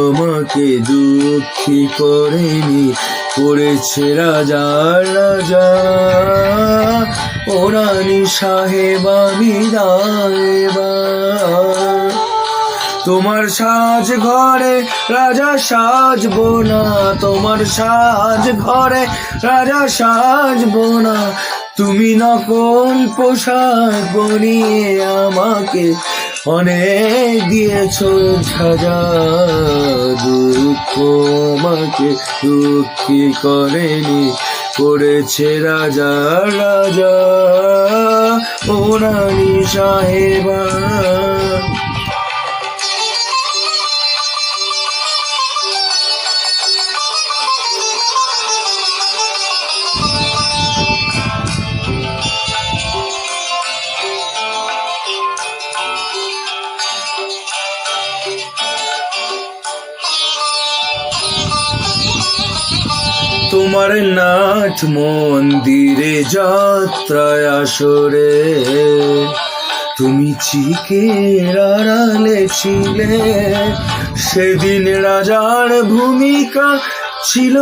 আমাকে দুঃখী করেনি, করেছে রাজা রাজা। ও রানী সাহেবা বিদায় এবার। তোমার সাজ ঘরে রাজা সাজবো না, তোমার সাজ ঘরে রাজা সাজবো না। তুমি নকল পোশাক পরিয়ে আমাকে অনেক দিয়েছো সাজা। দুঃখ আমাকে দুঃখী করেনি, করেছে রাজা রাজা। ও রানী সাহেবা। তোমার নাট মন্দিরে যাত্রায় আসরে তুমি চিকের আড়ালে ছিলে। সেদিন রাজার ভূমিকা ছিল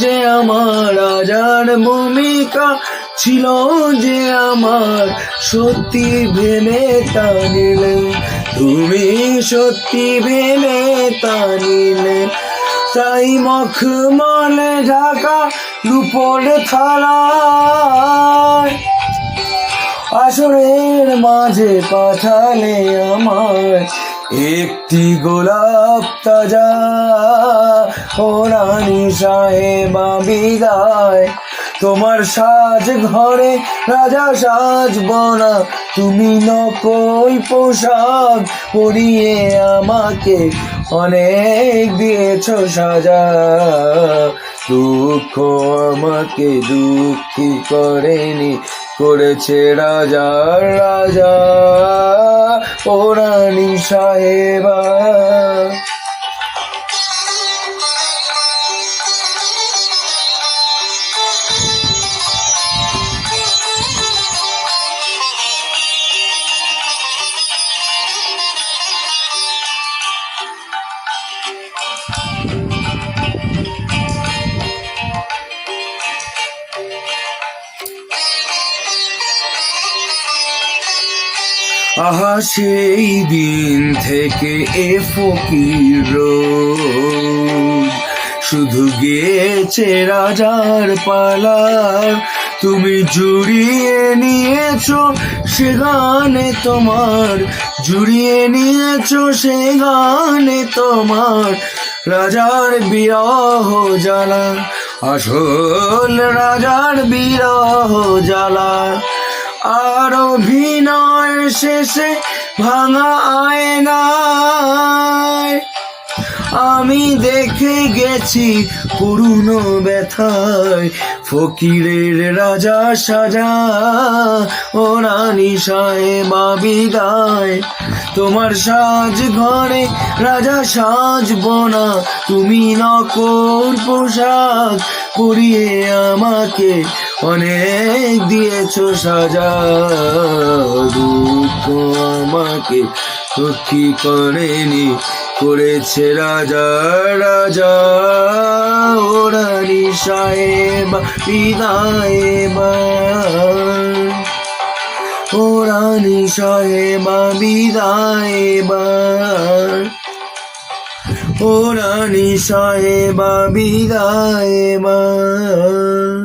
যে আমার, রাজার ভূমিকা ছিল যে আমার। সত্যি ভেবে তা নিলে, তুমি সত্যি ভেবে তা নিলে। তাই মখমলে ঢাকা রূপোর থালায় আসরের মাঝে পাঠালে আমার একটি গোলাপ তাজা। ও রানী সাহেবা বিদায়। তোমার সাজ ঘরে রাজা সাজব না, তুমি নকল পোশাক পরিয়ে আমাকে অনেক দিয়েছো সাজা। দুঃখ আমাকে দুঃখী করেনি, করেছে রাজা রাজা। ও রানী সাহেবা। আহা সেই দিন থেকে এ ফকির রোদ শুধু গেছে রাজার পালা। তুমি জুড়িয়ে নিয়েছো সে গানে তোমার, জুড়িয়ে নিয়েছো সে গানে তোমার। রাজার বিরহ জ্বালা, আসল রাজার বিরহ জ্বালা। আর অভিনয় শেষে ভাঙা আয়নায় আমি দেখে গেছি পুরনো ব্যথায় ফকিরের রাজা সাজা। ও রানী সাহেবা বিদায়। তোমার সাজ ঘরে রাজা সাজব না, তুমি নকল পোশাক পরিয়ে আমাকে অনেক দিয়েছো সাজা। দুঃখ আমাকে দুঃখী করেনি, করেছে রাজা রাজা। ও রানী সাহেবা বিদায় এবার। ও রানী সাহেবা বিদায় এবার। ও রানী সাহেবা বিদায় এবার।